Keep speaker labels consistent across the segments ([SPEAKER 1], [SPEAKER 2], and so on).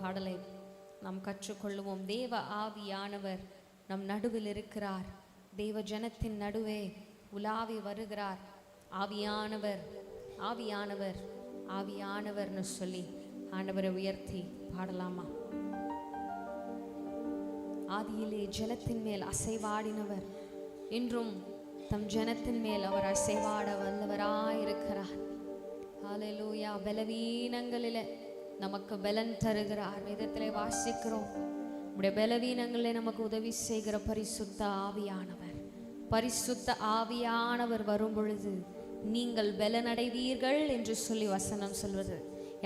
[SPEAKER 1] பாடலை நாம் கற்றுக்கொள்ளுவோம். தேவ ஆவியானவர் நம் நடுவில் இருக்கிறார். தேவ ஜனத்தின் நடுவே உலாவி வருகிறார். ஆவியானவர் ஆவியானவர் ஆவியானவர்னு சொல்லி ஆண்டவரை உயர்த்தி பாடலாமா? ஆதியிலே ஜலத்தின் மேல் அசைவாடினவர் இன்றும் தம் ஜனத்தின் மேல் அவர் அசைவாட வல்லவராயிருக்கிறார். ஹல்லேலூயா. பலவீனங்களிலே நமக்கு பலன் தருகிறார். வேதத்திலே வாசிக்கிறோம், உடைய பலவீனங்களே நமக்கு உதவி செய்கிற பரிசுத்த ஆவியானவர். பரிசுத்த ஆவியானவர் வரும் பொழுது நீங்கள் பலனடைவீர்கள் என்று சொல்லி வசனம் சொல்வது.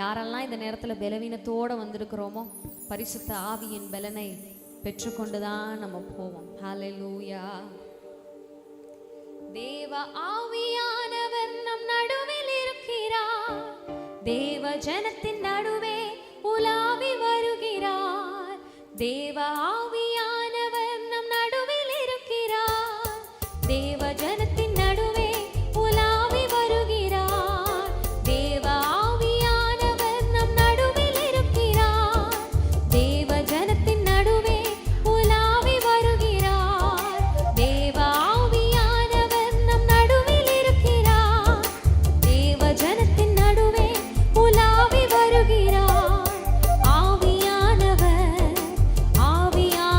[SPEAKER 1] யாரெல்லாம் இந்த நேரத்தில் பலவீனத்தோடு வந்திருக்கிறோமோ பரிசுத்த ஆவியின் பலனை பெற்றுக்கொண்டுதான் நம்ம போவோம். ஹல்லேலூயா. தேவ ஆவியானவர் நம் நடுவில் இருக்கிறார். தேவ ஜனத்தின் நடுவே உலாவி வருகிறார். தேவ ஆவியானவர் நம் நடுவில் இருக்கிறார். தேவ ஜனத்தின் நடுவே உலாவி வருகிறார். தேவ ஆவியானவர் நம் நடுவில் இருக்கிறார். தேவ ஜனத்தின் நடுவே உலாவி வருகிறார். தேவ ஆவியானவர் நம் நடுவில் இருக்கிறார். தேவ ஜனத்தின் நடுவே உலாவி வருகிறார். ஆவியானவர் ஆவியானவர்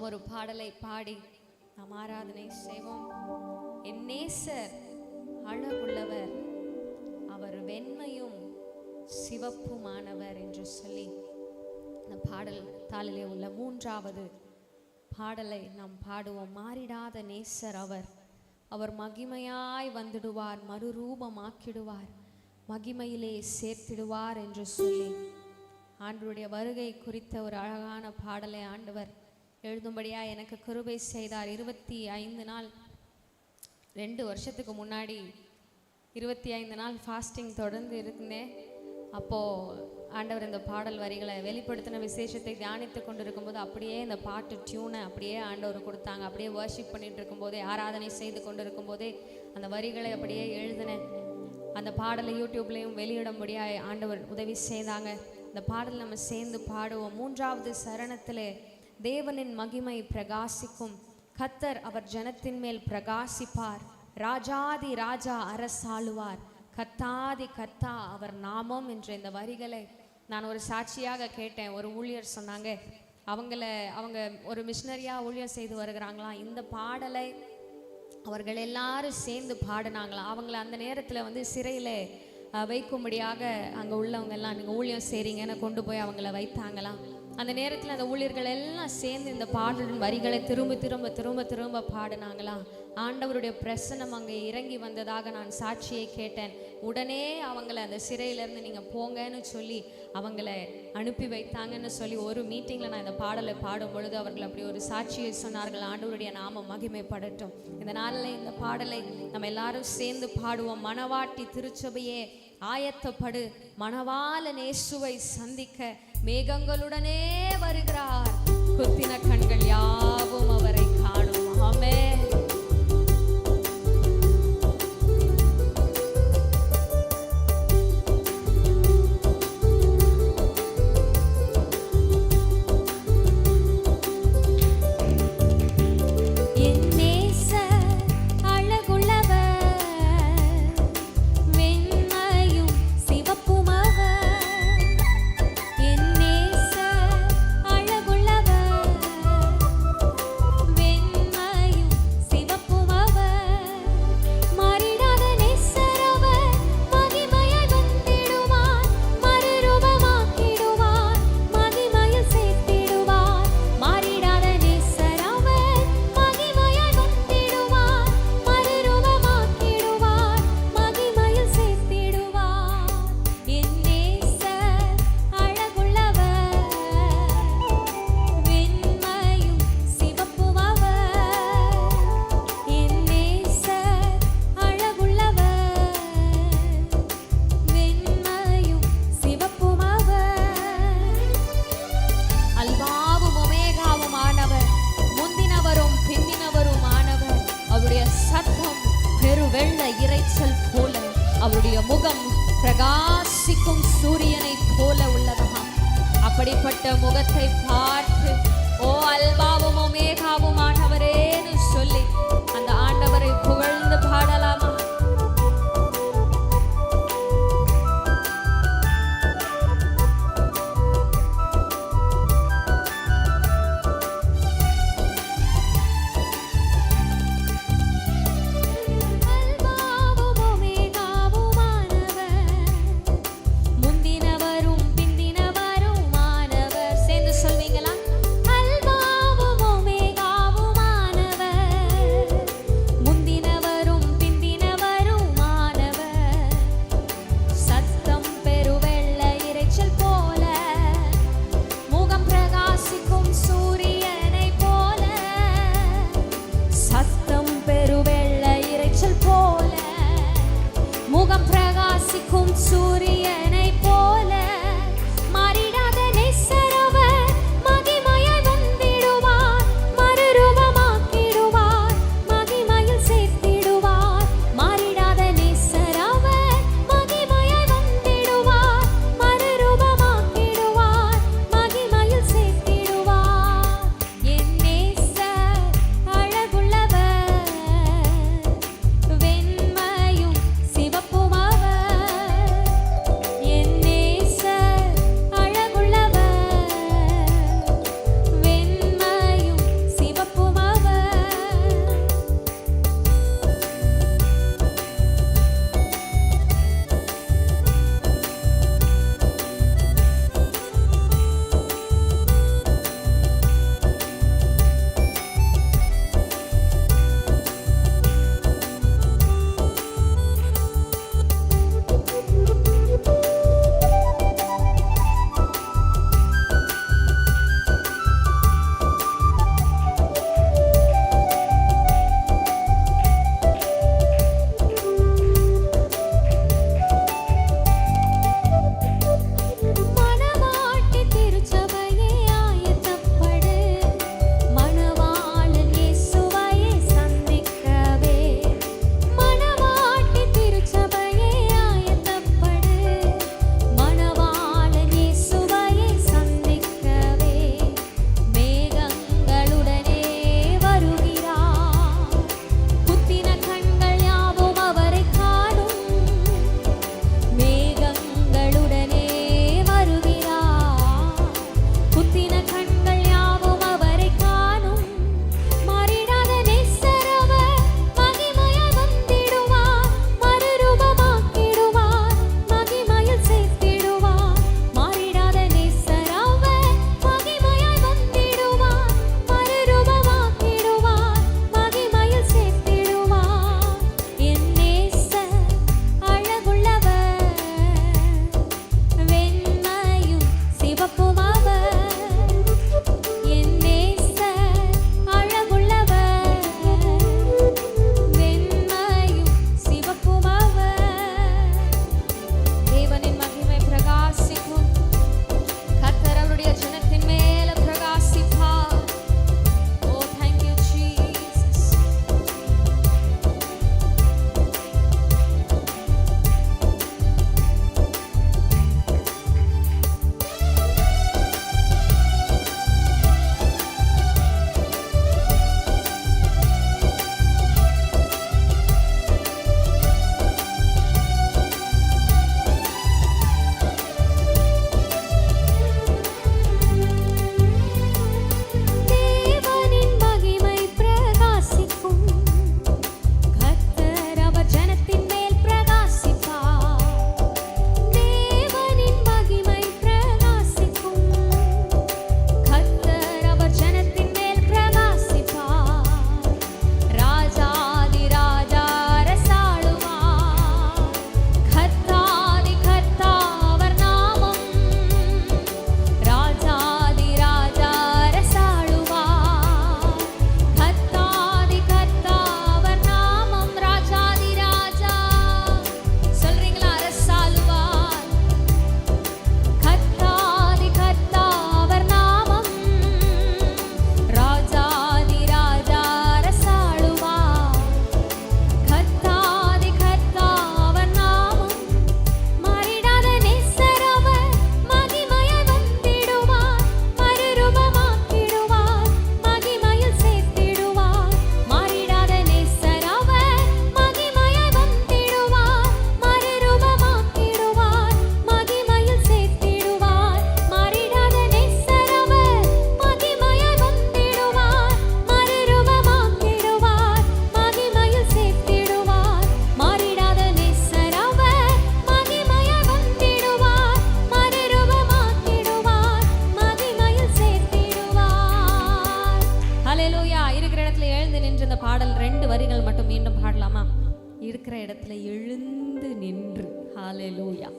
[SPEAKER 1] ஒரு பாடலை பாடி நாம் ஆராதனை செய்வோம். என் நேசர் அழகுள்ளவர், அவர் வெண்மையும் சிவப்புமானவர் என்று சொல்லி இந்த பாடல் தாளிலே உள்ள 3வது பாடலை நாம் பாடுவோம். மாறிடாத நேசர் அவர் மகிமையாய் வந்துடுவார், மறுரூபமாக்கிடுவார், மகிமையிலே சேர்த்திடுவார் என்று சொல்லி ஆண்டவருடைய வருகை குறித்த ஒரு அழகான பாடலை ஆண்டவர் எழுதும்படியா எனக்கு கிருபை செய்தார். 25 நாள் 2 வருஷத்துக்கு முன்னாடி 25 நாள் ஃபாஸ்டிங் தொடர்ந்து இருந்தேன். அப்போது ஆண்டவர் இந்த பாடல் வரிகளை வெளிப்படுத்தின விசேஷத்தை தியானித்து கொண்டு இருக்கும்போது அப்படியே இந்த பாட்டு டியூனை அப்படியே ஆண்டவர் கொடுத்தாங்க. அப்படியே வர்ஷிப் பண்ணிட்டு இருக்கும்போதே, ஆராதனை செய்து கொண்டு இருக்கும்போதே அந்த வரிகளை அப்படியே எழுதினேன். அந்த பாடலை யூடியூப்லேயும் வெளியிடும்படியாக ஆண்டவர் உதவி செய்தாங்க. இந்த பாடல் நம்ம சேர்ந்து பாடுவோம். 3வது சரணத்திலே, தேவனின் மகிமை பிரகாசிக்கும், கர்த்தர் அவர் ஜனத்தின் மேல் பிரகாசிப்பார், ராஜாதி ராஜா அரசாளுவார், கர்த்தாதி கர்த்தா அவர் நாமம் என்ற இந்த வரிகளை நான் ஒரு சாட்சியாக கேட்டேன். ஒரு ஊழியர் சொன்னாங்க, அவங்க ஒரு மிஷினரியாக ஊழியர் செய்து வருகிறாங்களாம். இந்த பாடலை அவர்கள் எல்லாரும் சேர்ந்து பாடினாங்களாம். அவங்கள அந்த நேரத்தில் சிறையில் வைக்கும்படியாக அங்கே உள்ளவங்க எல்லாம் நீங்கள் ஊழியம் செய்கிறீங்கன்னு கொண்டு போய் அவங்கள வைத்தாங்களாம். அந்த நேரத்தில் அந்த ஊழியர்கள் எல்லாம் சேர்ந்து இந்த பாடலின் வரிகளை திரும்ப திரும்ப திரும்ப திரும்ப பாடினாங்களாம். ஆண்டவருடைய பிரசன்னம் அங்கே இறங்கி வந்ததாக நான் சாட்சியை கேட்டேன். உடனே அவங்கள அந்த சிறையிலேருந்து நீங்கள் போங்கன்னு சொல்லி அவங்கள அனுப்பி வைத்தாங்கன்னு சொல்லி ஒரு மீட்டிங்கில் நான் இந்த பாடலை பாடும் பொழுது அவர்கள் அப்படி ஒரு சாட்சியை சொன்னார்கள். ஆண்டவருடைய நாமம் மகிமைப்படட்டும். இந்த நாளில் இந்த பாடலை நம்ம எல்லாரும் சேர்ந்து பாடுவோம். மணவாட்டி திருச்சபையே ஆயத்தப்படு, மணவாளன் இயேசுவை சந்திக்க மேகங்களுடனே வருகிறார், குத்தின கண்கள் யாவும் அவரை காணும். ஆமென். அவருடைய முகம் பிரகாசிக்கும் சூரியனை போல உள்ளதாம். அப்படிப்பட்ட முகத்தை பார்த்து ஓ அல்பாவும் ஒமேகாவுமானவரேன்னு சொல்லி அந்த ஆண்டவரை புகழ்ந்து பாடலாமா? பாடல் 2 வரிகள் மட்டும் மீண்டும் பாடலாமா? இருக்கிற இடத்துல எழுந்து நின்று. ஹalleluya.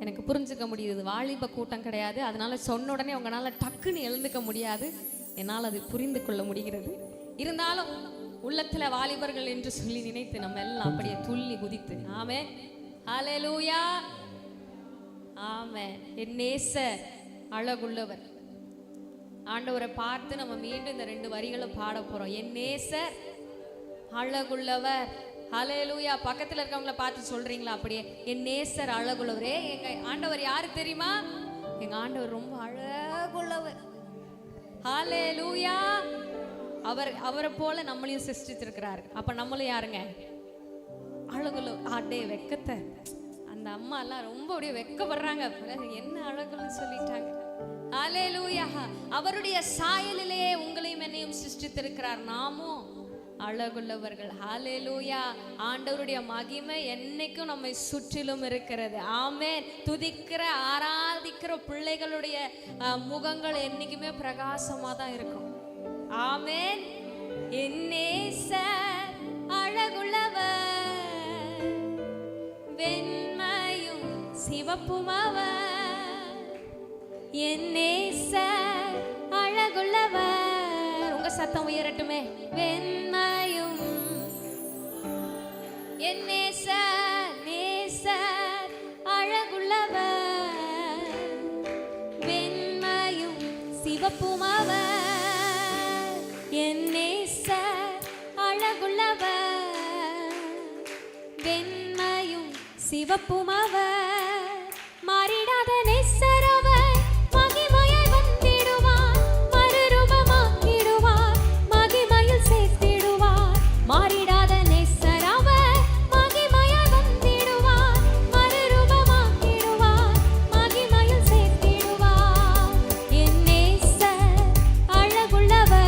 [SPEAKER 1] எனக்கு புரிஞ்சுக்க முடியுது, வாலிப கூட்டம் கிடையாது, அதனால சொன்ன உடனே உங்களால டக்குன்னு எழுந்துக்க முடியாது, என்னால் அது புரிந்து கொள்ள முடிகிறது. இருந்தாலும் உள்ளத்துல வாலிபர்கள் என்று சொல்லி நினைத்து நம்ம எல்லாம் அப்படியே துள்ளி குதித்து ஆமென் ஹalleluya ஆமென். என் நேசர் அழகுள்ளவர். ஆண்டவரை பார்த்து நம்ம மீண்டும் இந்த 2 வரிகளை பாட போறோம். என் நேசர் அழகுள்ளவர். ஹalleluya. பக்கத்துல இருக்கவங்கள பார்த்து சொல்றீங்களா அப்படியே, என் நேசர் அழகுள்ளவரே. எங்க ஆண்டவர் யாரு தெரியுமா? எங்க ஆண்டவர் ரொம்ப அழகுள்ளவர். ஹalleluya. அவரை போல நம்மளையும் சிருஷ்டித்திருக்கிறார். அப்ப நம்மளும் யாருங்க? அழகுள்ள. அடே வெக்கத்தை அந்த அம்மா எல்லாம் ரொம்ப அப்படியே வெக்கப்படுறாங்க, என்ன அழகுன்னு சொல்லிட்டாங்க. ஹalleluya. அவருடைய சாயலிலே உங்களையும் என்னையும் சிருஷ்டித்திருக்கிறார். நாமும் அழகுள்ளவர்கள். ஹalleluya. ஆண்டவருடைய மகிமை என்னைக்கும் நம்மை சுற்றிலும் இருக்கிறது. ஆமென். துதிக்கிற ஆராதிக்கிற பிள்ளைகளுடைய முகங்கள் என்னைக்குமே பிரகாசமா தான் இருக்கும். ஆமென். என் நேசர் அழகுள்ளவர், வெண்மையும் சிவப்பும் அவர். என் நேசர் அழகுள்ளவர். உங்க சத்தம் உயரட்டுமே. வெண்மையும். என் நேசர் நேசர் அழகுள்ளவர், வெண்மையும் சிவப்பும் அவர். என் நேசர் அழகுள்ளவர், வெண்மையும் சிவப்பும் அவர். மாறிடாத நேசர் அவர், மகிமையாய் வந்திடுவார், மறுரூபமாக்கிடுவார், மகிமையில் சேர்த்திடுவார். மாறிடாத நேசர் அவர், மகிமையாய் வந்திடுவார், மறுரூபமாக்கிடுவார், மகிமையில் சேர்த்திடுவார். என் நேசர் அழகுள்ளவர்,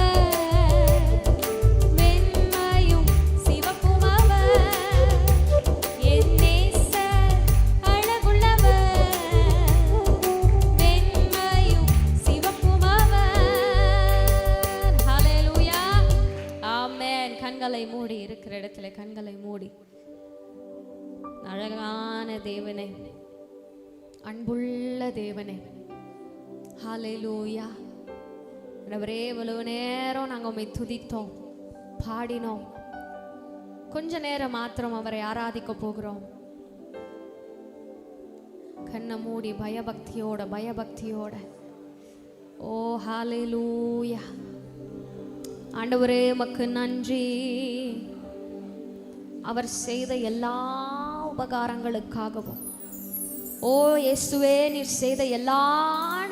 [SPEAKER 1] வெண்மையும் சிவப்பும் அவர். என் நேசர் அழகுள்ளவர், வெண்மையும் சிவப்பும் அவர். ஹalleluya. ஆமென். கண்களை மூடி, இருக்கிற இடத்துல கண்களை மூடி. அழகான தேவனே, அன்புள்ள தேவனே, ஹalleluya. ஆண்டவரே, இவ்வளவு நேரம் நாங்கள் உம்மை துதித்தோம், பாடினோம். கொஞ்ச நேரம் மாத்திரம் அவரை ஆராதிக்க போகிறோம். கண்ணை மூடி பயபக்தியோட. ஓ ஹalleluya. ஆண்டவரே, உமக்கு நன்றி. அவர் செய்த எல்லா உபகாரங்களுக்காகவும், ஓ இயேசுவே, நீர் செய்த எல்லா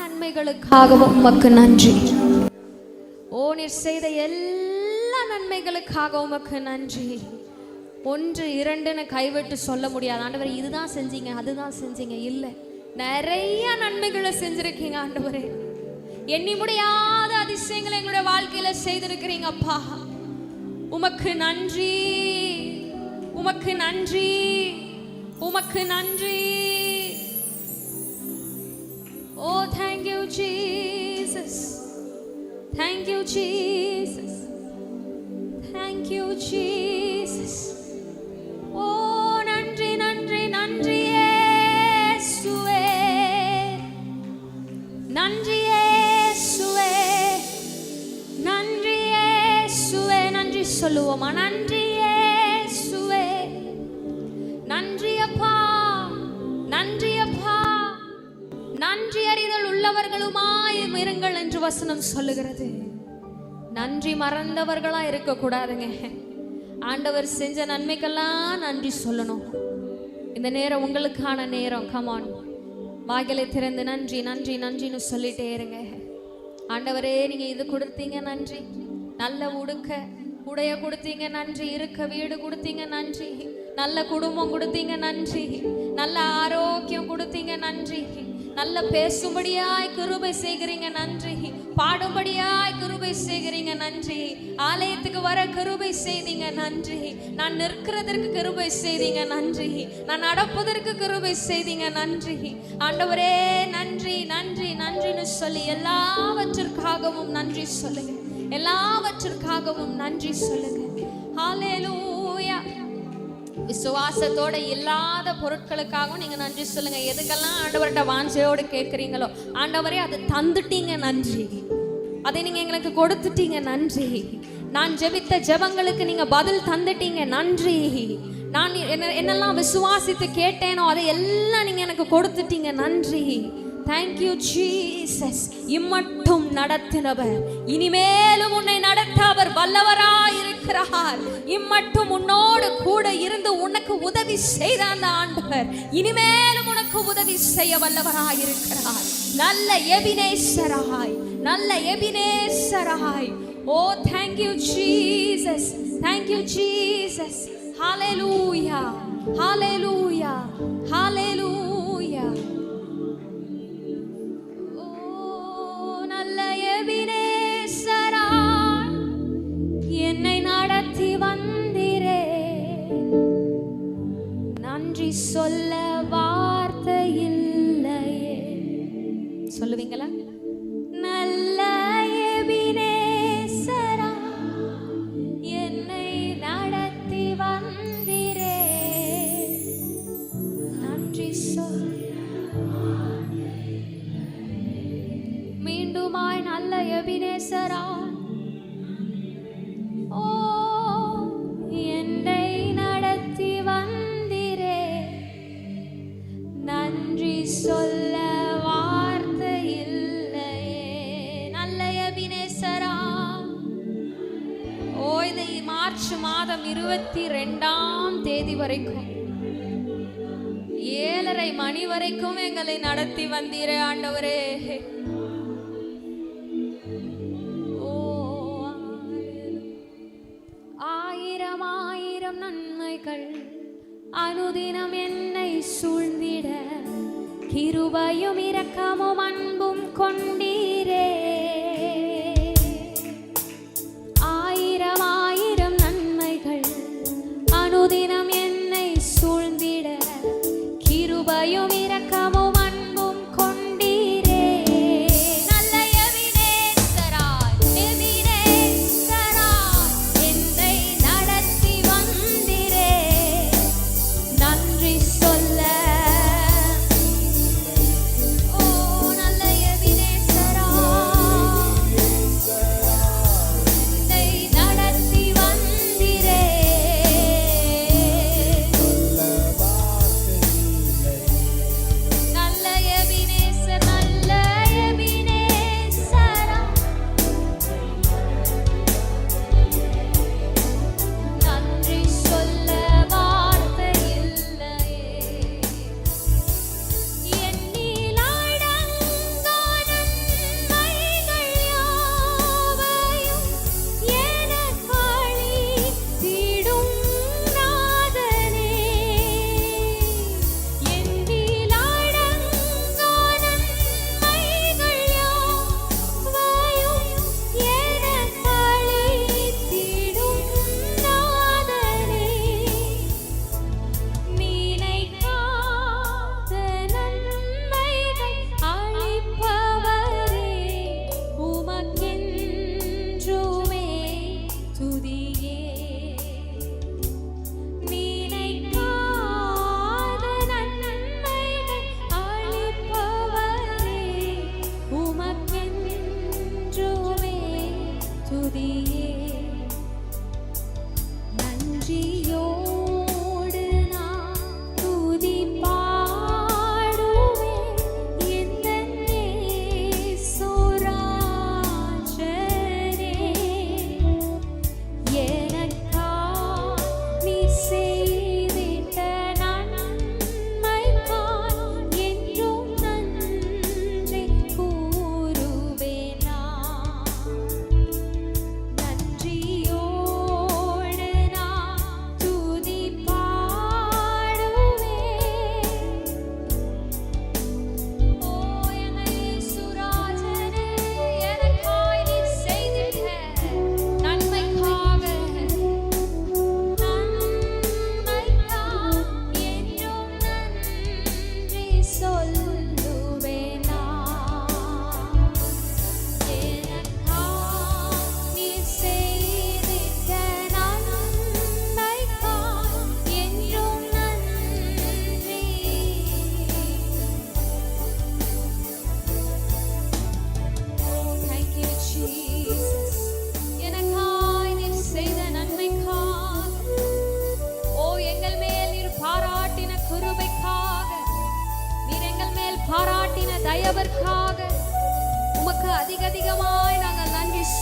[SPEAKER 1] நன்மைகளுக்காகவும் உமக்கு நன்றி. ஓ நீர் செய்த எல்லா நன்மைகளுக்காகவும் உமக்கு நன்றி. 1 2ன்னு கைவிட்டு சொல்ல முடியாது. ஆண்டவரே, இதுதான் செஞ்சீங்க, அதுதான் செஞ்சீங்க, இல்லை, நிறைய நன்மைகளை செஞ்சிருக்கீங்க ஆண்டவரே. எண்ணி முடியாத அதிசயங்களை எங்களுடைய வாழ்க்கையில செய்திருக்கிறீங்க அப்பா. உமக்கு நன்றி, உமக்கு நன்றி, உமக்கு நன்றி. ஓ thank you Jesus, thank you Jesus, thank you Jesus. ஓ நன்றி நன்றி நன்றி இயேசுவே, நன்றி இயேசுவே, நன்றி இயேசுவே. நன்றி சொல்லுவோமா? நன்றி இயேசுவே, நன்றி அப்பா, நன்றி அப்பா. நன்றி அறிதல் உள்ளவர்களுமாய் இருங்கள் என்று வசனம் சொல்லுகிறது. நன்றி மறந்தவர்களா இருக்க கூடாதுங்க. ஆண்டவர் செஞ்ச நன்மைக்கெல்லாம் நன்றி சொல்லணும். இந்த நேரம் உங்களுக்கான நேரம். கமான், வாய்களை திறந்து நன்றி நன்றி நன்றின்னு சொல்லிட்டே இருங்க. ஆண்டவரே, நீங்க இது கொடுத்தீங்க நன்றி, நல்ல உடைய கொடுத்தீங்க நன்றி, இருக்க வீடு கொடுத்தீங்க நன்றி, நல்ல குடும்பம் கொடுத்தீங்க நன்றி, நல்ல ஆரோக்கியம் கொடுத்தீங்க நன்றி, நல்ல பேசும்படியாய் கிருபை செய்கிறீங்க, நன்றி. பாடும்படியாய் கிருபை செய்கிறீங்க, நன்றி. ஆலயத்துக்கு வர கிருபை செய்தீங்க, நன்றி. நான் நிற்கிறதற்கு கிருபை செய்தீங்க, நன்றி. நான் நடப்பதற்கு கிருபை செய்தீங்க, நன்றி. ஆண்டவரே நன்றி, நன்றி, நன்றின்னு சொல்லி எல்லாவற்றிற்காகவும் நன்றி சொல்லுங்க, எல்லாவற்றிற்காகவும் நன்றி சொல்லுங்க. ஹல்லேலூயா. விசுவாசத்தோட இல்லாத பொருட்களுக்காகவும் நீங்க நன்றி சொல்லுங்க. எதுக்கெல்லாம் ஆண்டவர்கிட்ட வாஞ்சையோடு கேட்குறீங்களோ, ஆண்டவரே அதை தந்துட்டீங்க, நன்றி. அதை நீங்க எங்களுக்கு கொடுத்துட்டீங்க, நன்றி. நான் ஜெபித்த ஜெபங்களுக்கு நீங்க பதில் தந்துட்டீங்க, நன்றி. நான் என்னெல்லாம் விசுவாசித்து கேட்டேனோ அதை எல்லாம் நீங்க எனக்கு கொடுத்துட்டீங்க, நன்றி. Thank you Jesus. இம்மட்டும் நடத்தினவர் இனிமேலும் உன்னை நடத்த அவர் வல்லவராய் இருக்கிறார். இம்மட்டும் உன்னோடு கூட இருந்து உனக்கு உதவி செய்த அந்த ஆண்டவர் இனிமேலும் உனக்கு உதவி செய்ய வல்லவராய் இருக்கிறார். நல்ல எபினேசராய், நல்ல எபினேசராய். Oh, thank you Jesus. Thank you Jesus. Hallelujah. Hallelujah. Hallelujah. என்னை நடத்தி வந்திரே, நன்றி சொல்ல வார்த்தை இல்லையே. சொல்லுவீங்களா? நல்ல எபினேசரா, என்னை நடத்தி வந்திரே, நன்றி சொல்ல. மீண்டுமாய் நல்ல எபினேசரா, என்னை நடத்தி வந்திரே, நன்றி சொல்ல வார்த்தை இல்லையே. நல்ல எபினேசரா. இந்த மார்ச் மாதம் 22ஆம் தேதி வரைக்கும் 7:30 மணி வரைக்கும் எங்களை நடத்தி வந்தீரே ஆண்டவரே. ஆயிரம் நன்மைகள் அனுதினம் என்னை சூழ்ந்திட, கிருபையும் இரக்கமும் அன்பும் கொண்டீரே. ஆயிரம் நன்மைகள் அனுதினம் என்னை சூழ்ந்திட, கிருபையும் இரக்கமும் அன்பும் கொண்டீரே. நல்ல எபினேசராய், எபினேசராய் என்னை நடத்தி வந்திரே, நன்றி சொல்ல. நல்ல எபினேசராய்.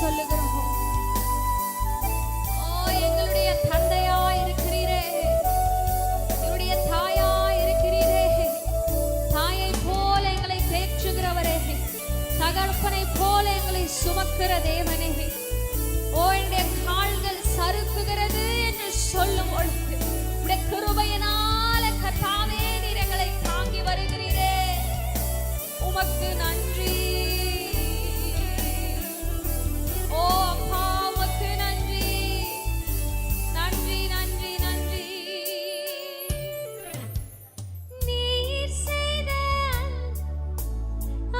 [SPEAKER 1] சொல்லுகிறோம். ஓ எங்களுடைய தந்தையா இருக்கிறீரே, எங்களுடைய தாயா இருக்கிறீரே, தாயை போல எங்களை தேற்றுகிறவரே, தகப்பனை போல எங்களை சுமக்கிற தேவனே, ஓ என்னுடைய கால்கள் சறுக்குகிறது என்று சொல்லும் பொழுது உடைய கிருபையினால கர்த்தாவே நீர் எங்களை தாங்கி வருகிறீரே, உமக்கு நன்றி. ஓ அப்பா உமக்கு நன்றி, நன்றி நன்றி நன்றி. நீர் செய்த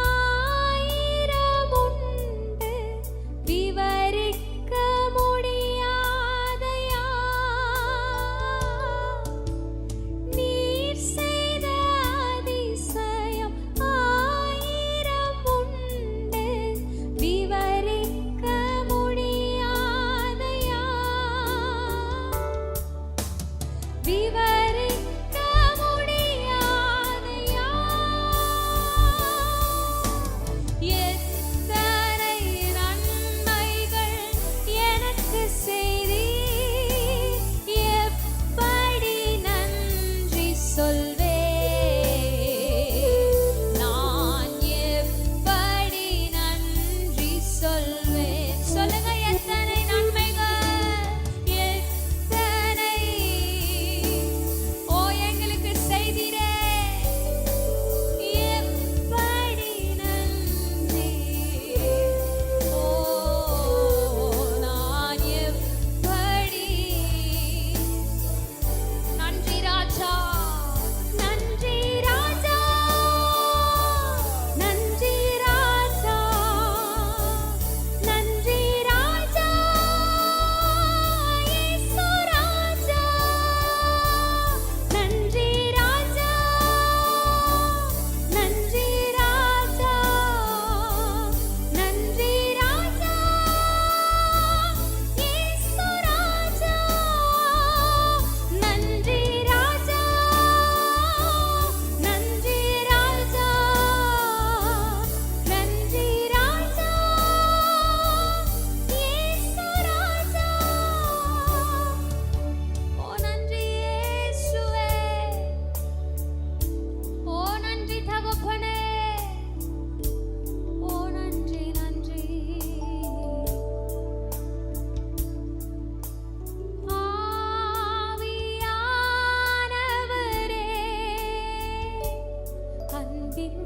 [SPEAKER 1] ஆயிரம் உண்டு விவரிக்க முடியாதையா, நீர் செய்த அதிசயம் ஆயிரம் உண்டு விவரிக்க முடியாதையா, விவரிக்க முடியாதையா. எத்தனை நன்மைகள் எனக்கு செய்தீர், எப்படி நன்றி சொல்வேன், நான் எப்படி நன்றி சொல்வேன். சொல்லுங்க, எத்தனை நன்மைகள், எத்தனை ஓ எங்களுக்கு செய்தீரே, எப்படி நன்றி, ஓ நான் எப்படி நன்றி ராஜா, நன்றி ராஜா, நன்றி ராஜா, நன்றி ராஜா, இயேசு ராஜா, நன்றி ராஜா, நன்றி ராஜா, நன்றி ராஜா, இயேசு ராஜா, நன்றி ராஜா, நன்றி ராஜா, நன்றி ராஜா, இயேசு ராஜா. ஓ நன்றி இயேசுவே, ஓ நன்றி தகப்பனே, ஓ நன்றி நன்றி. ஆவியானவரே, அன்பின்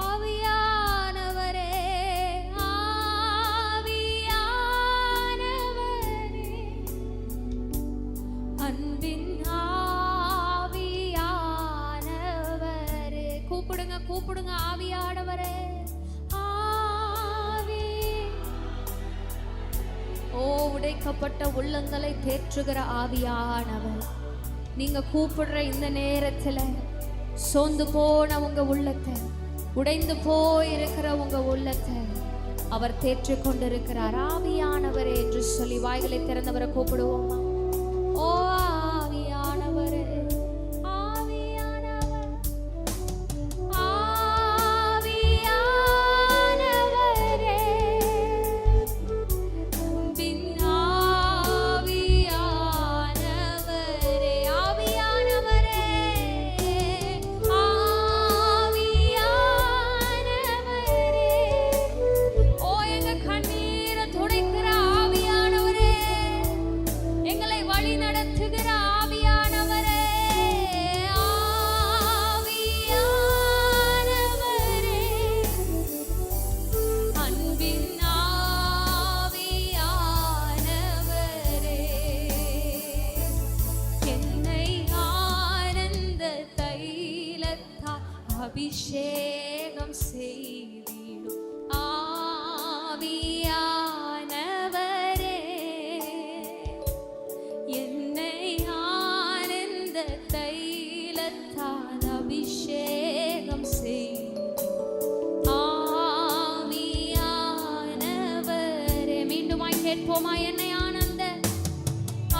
[SPEAKER 1] ஆவியானவரே, ஆவியானவரே, அன்பின் ஆவியானவரே. கூப்பிடுங்க கூப்பிடுங்க, ஆவியானவரே, ஆவி. ஓ உடைக்கப்பட்ட உள்ளங்களை தேற்றுகிற ஆவியானவர், நீங்க கூப்பிடுற இந்த நேரத்துல சோர்ந்து போன உங்க உள்ளத்தை, உடைந்து போயிருக்கிற உங்க உள்ளத்தை அவர் தேற்றிக் கொண்டிருக்கிறார். ஆவியானவரே என்று சொல்லி வாய்களை திறந்தவரை கூப்பிடுவோமா? ஓ ஆவியானவரே, ஆவியானவர், ஆவியானவரே, அன்பின் ஆவியானவரே, ஆவியானவரே, ஆவியானவரே, ஓ எங்க கண்ணீரை துடைக்கிற ஆவியானவரே, எங்களை வழி நடத்துகிற ஆவியானவரே, ஆவியானவரே, அன்பின் ஆவியானவரே, என்னை ஆனந்த தைலத்தால் அபிஷேகம் செய்திடும் ஆவியானவரே, என்னை ஆனந்த தைலத்தால் அபிஷேகம் செய்திடும் ஆவியானவரே. மீண்டுமாய் கேட்போமா? என்னை ஆனந்த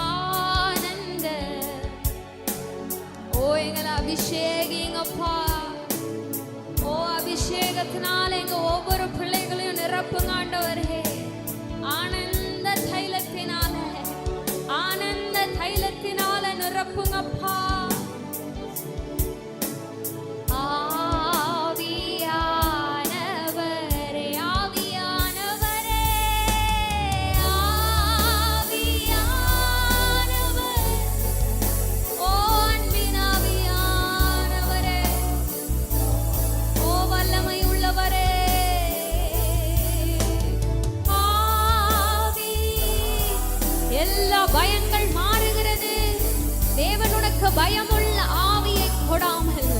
[SPEAKER 1] ஆனந்த ஓ எங்களை அபிஷேகிங்கப்பா, ஓ அபிஷேக அபிஷேகத்தினால எங்க ஒவ்வொரு பிள்ளைகளையும் நிரப்புங்க ஆண்டவரே. ஆனந்த தைலத்தினால, ஆனந்த தைலத்தினால நிரப்புங்கப்பா. ஆவியானவரே, ஆவியானவரே, ஆவியானவர், ஓ அன்பின் ஆவியானவரே, ஓ வல்லமை உள்ளவரே, ஆவி. எல்லா பயங்கள் மாறுகிறது. தேவன் உனக்கு பயமுள்ள ஆவியை கொடாமல்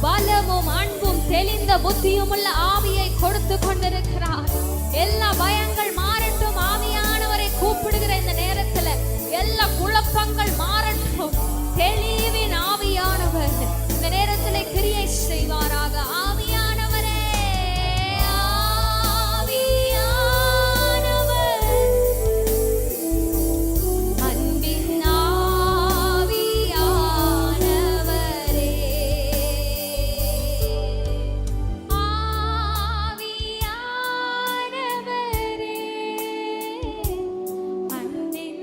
[SPEAKER 1] பலமும் அன்பும் தெளிந்த புத்தியும் உள்ள ஆவியை கொடுத்து கொண்டிருக்கிறார். எல்லா பயங்கள் மாறட்டும். ஆவியானவரை கூப்பிடுகிற இந்த நேரத்துல எல்லா குழப்பங்கள் மாறட்டும். தெளிவின் ஆவியானவர் இந்த நேரத்துல கிரியை செய்வாராக. ஆவியானவரே, ஆவியானவர், அன்பின் ஆவியானவரே, ஆவியானவரே, அன்பின்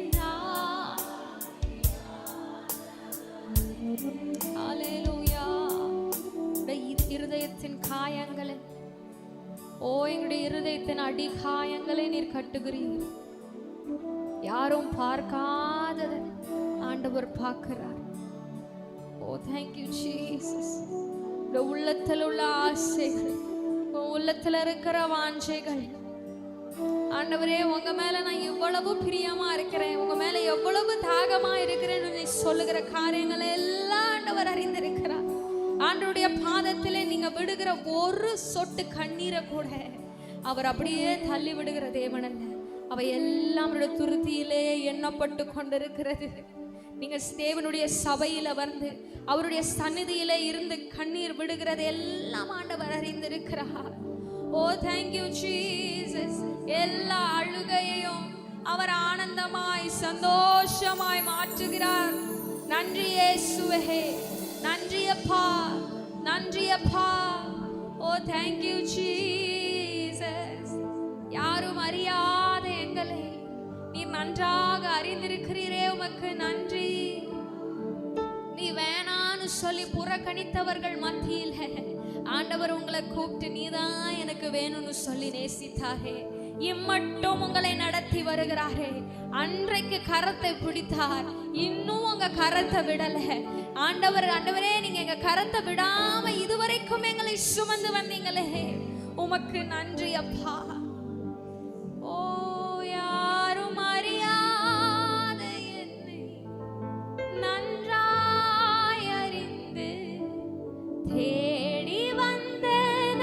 [SPEAKER 1] ஹல்லேலூயா. இருதயத்தின் காயங்களை, ஓ எங்களுடைய இருதயத்தின் அடி காயங்களை நீர் கட்டுகிறீர். யாரும் பார்க்காததை ஆண்டவர் பார்க்கிறார். ஓ தேங்க்யூ ஜீசஸ். உள்ளத்தில் உள்ள ஆசைகள், உள்ளத்துல இருக்கிற வாஞ்சைகள் ஆண்டவரே, உங்க மேல நான் எவ்வளவு பிரியமா இருக்கிறேன், உங்க மேல எவ்வளவு தாகமா இருக்கிறேன்னு நீ சொல்லுகிற காரியங்களை எல்லாம் ஆண்டவர் அறிந்திருக்கிறார். ஆண்டவருடைய பாதத்திலே நீங்க விடுகிற ஒரு சொட்டு கண்ணீரை கூட அவர் அப்படியே தள்ளி விடுகிற தேவன் அல்ல. அவை எல்லாம் துருத்தியிலே எண்ணப்பட்டு கொண்டிருக்கிறது. நீங்க தேவனுடைய சபையில வந்து அவருடைய சந்நிதியிலே இருந்து கண்ணீர் விடுகிறது எல்லாம் ஆண்டவர் அறிந்திருக்கிறார். ஓ தேங்க்யூ ஜீசஸ். எல்லா அழுகையையும் அவர் ஆனந்தமாய் சந்தோஷமாய் மாற்றுகிறார். நன்றி இயேசுவே, நன்றி அப்பா, நன்றி அப்பா. ஓ தேங்க்யூ ஜீசஸ். யாரும் அறியாத எங்களை நீர் நன்றாக அறிந்திருக்கிறீரே, உமக்கு நன்றி. நீ வேணான்னு சொல்லி புறக்கணித்தவர்கள் மத்தியில் ஆண்டவர் உங்களை கூப்பிட்டு நீதான் எனக்கு வேணும்னு சொல்லி நேசித்தாரே. இம்மட்டும் உங்களை நடத்தி வருகிறாரே. அன்றைக்கு கரத்தை பிடித்தார், இன்னும் உங்க கரத்தை விடல. ஆண்டவரே, நீங்க எங்க கரத்தை விடாம இதுவரைக்கும் எங்களை சுமந்து வந்தீங்களே, உமக்கு நன்றி அப்பா. ஓ யாரும் அறியாத என்னை நன்றாய் அறிந்து தேடி வந்த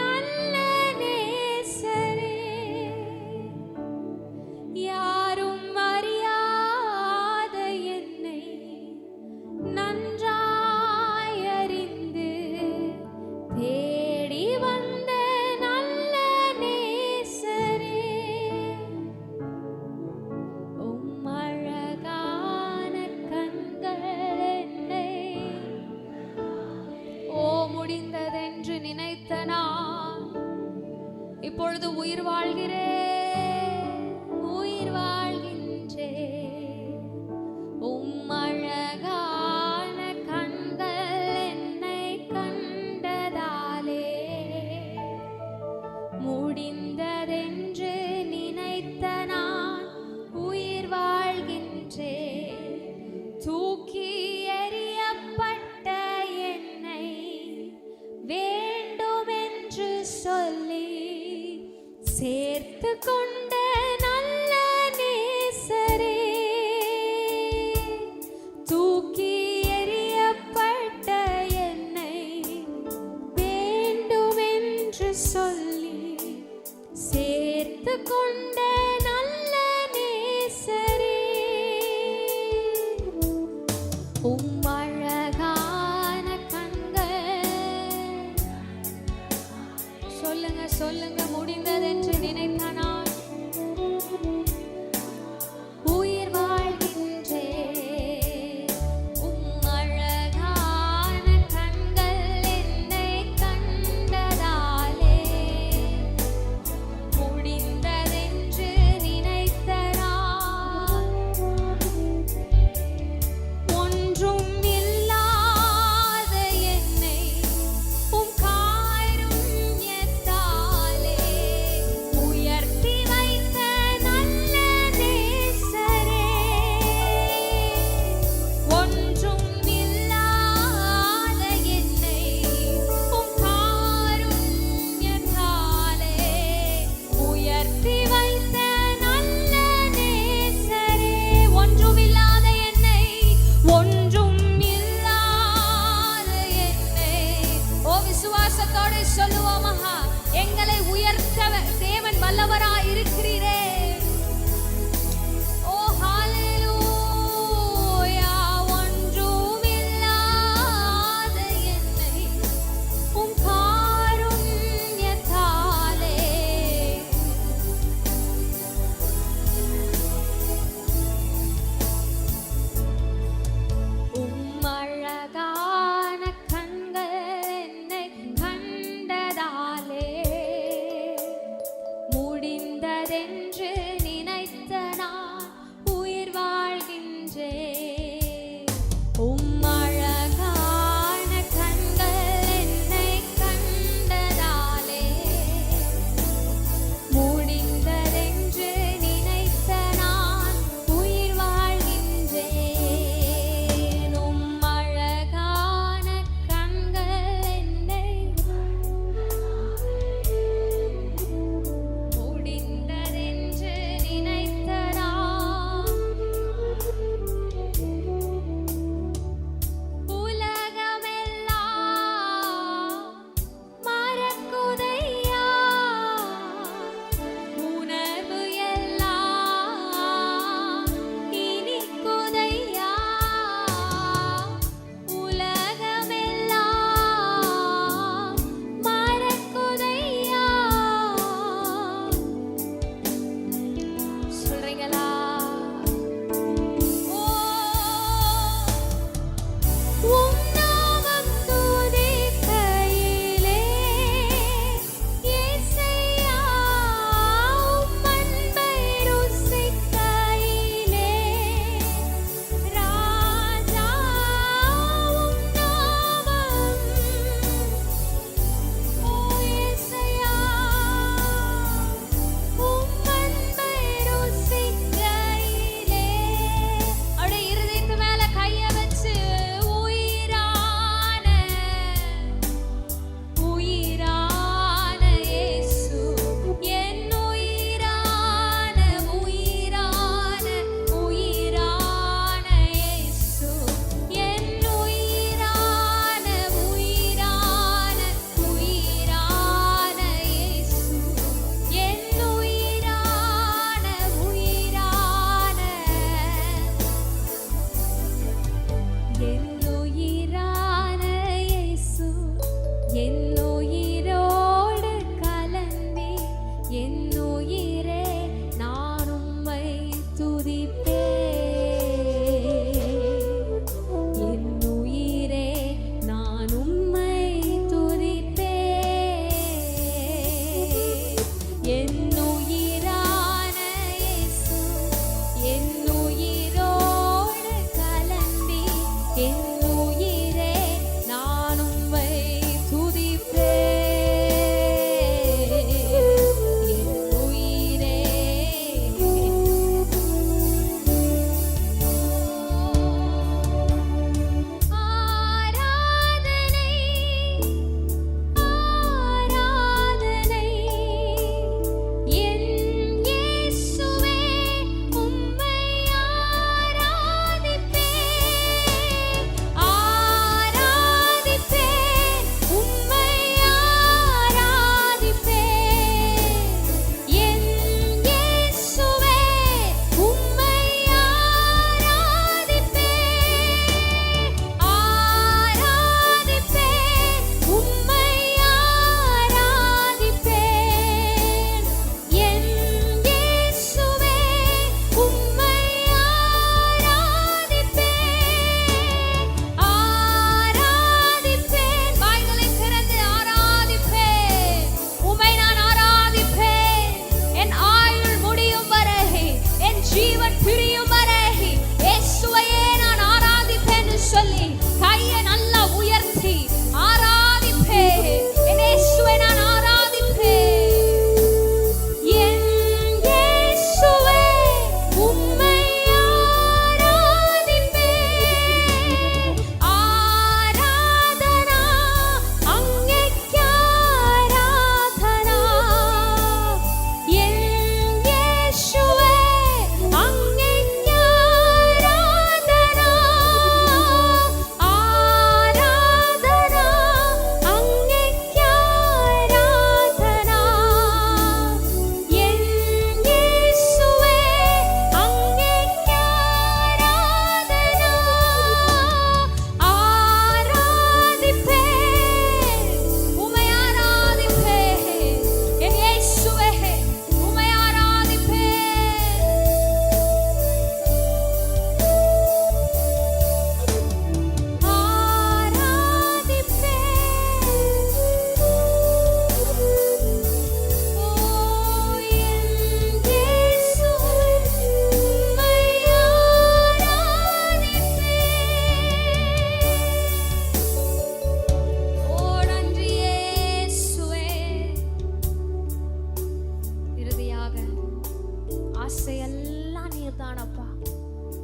[SPEAKER 1] நல்ல நேசரே, யாரும் அறியாத என்னை நன்றாய் அறிந்து தேடி வந்த நல்ல நேசரே, உம் அழகான கண்கள் என்னை ஓ முடிந்ததென்று நினைத்த நான் இப்பொழுது உயிர் வாழ்கிறேன், உயிர் வாழ்கின்றேன். உம் அழகான கண்கள் என்னை கண்டதாலே முடிந்ததென்று நினைத்த நான் உயிர் வாழ்கின்றேன். தூக்கி எறியப்பட்ட என்னை வேண்டுமென்று சொல்லி சேர்த்து கொண்ட நல்ல நேசரே, தூக்கி எறியப்பட்ட என்னை வேண்டுமென்று சொல்லி சேர்த்து கொண்ட நல்ல நேசரே, உம் அழகான கண்கள். சொல்லுங்க சொல்லுங்க, முடிந்ததென்று நினைத்த நான் உயிர் வாழ்கின்றேன். உம் அழகான கண்கள் என்னை கண்டதாலே விசுவாசத்தோடு சொல்லுவோமா, எங்களை உயர்த்த தேவன் வல்லவராய் இருக்கிறீரே. ஓ ஹalleluya. ஒன்றுமில்லாத என்னை உம் காருண்யத்தாலே உம் அழகான கண்கள் என்னை கண்டதாலே முடிந்ததென்று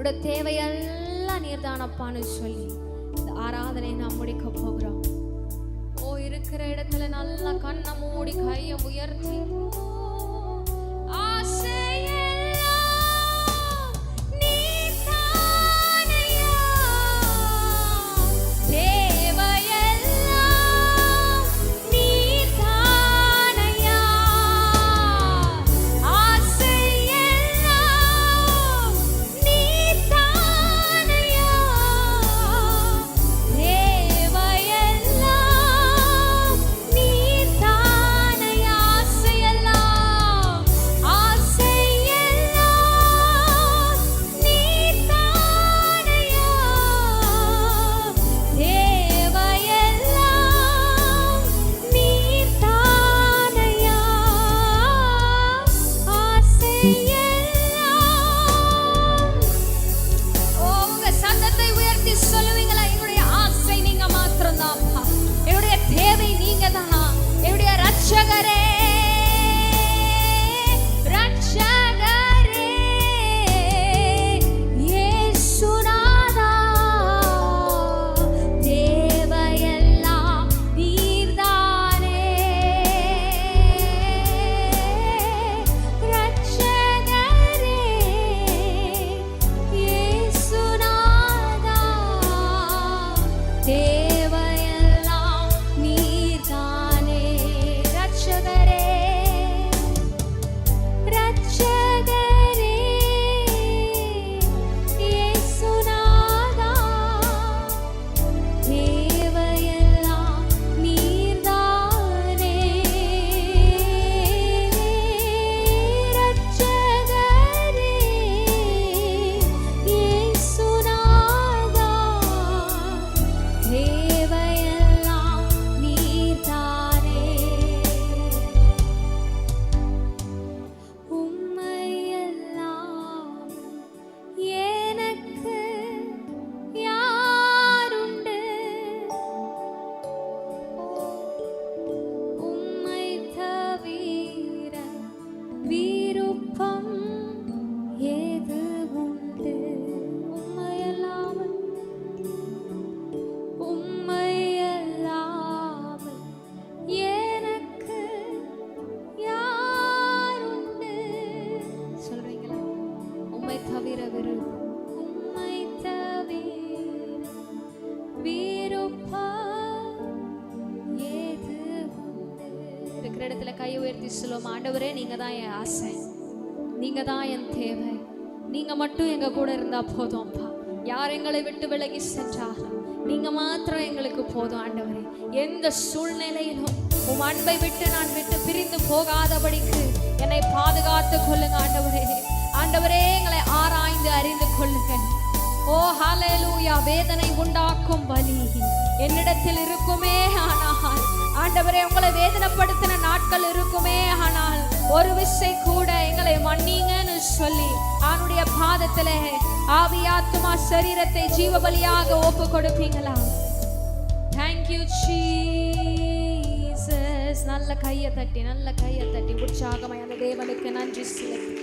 [SPEAKER 1] உடைய தேவையெல்லாம் நீர்தானப்பான்னு சொல்லி இந்த ஆராதனை நாம் முடிக்க போகிறோம். இருக்கிற இடத்துல நல்லா கண்ணை மூடி கையை உயர்த்தி இடத்துல கை உயர்த்தி சொல்லுவோம். ஆண்டவரே, நீங்க தான் என் ஆசை, நீங்க தான் என் தேவை, நீங்க மட்டும் எங்க கூட இருந்தா போதும்ப்பா. யார் எங்களை விட்டு விலகி சென்றாலும் நீங்க மாத்திரம் எங்களுக்கு போதும். ஆண்டவரே, எந்த சூழ்நிலையிலும் உம் அன்பை விட்டு நான் விட்டு பிரிந்து போகாதபடிக்கு என்னை பாதுகாத்து கொள்ளுங்க. ஆண்டவரே, ஆண்டவரே, எங்களை ஆராய்ந்து அறிந்து கொள்ளுங்க. ஓ ஹல்லேலூயா. வேதனை உண்டாக்கும் வலி என்னிடத்தில் இருக்குமே, ஆனால் ஆண்டவரே, உங்களை வேதனைப்படுத்தின நாட்கள் இருக்குமே, ஆனால் ஒரு விசை கூட எங்களை மன்னிங்கன்னு சொல்லி அவனுடைய பாதத்திலே ஆவி ஆத்துமா சரீரத்தை ஜீவ பலியாக ஒப்பு கொடுப்பீங்களா? Thank you Jesus. நல்ல கையை தட்டி உற்சாகமாய் அந்த தேவனுக்கு நன்றி செலுத்தி.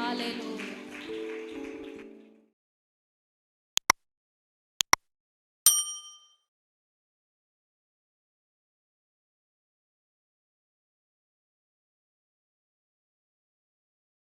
[SPEAKER 1] ஹல்லேலூயா.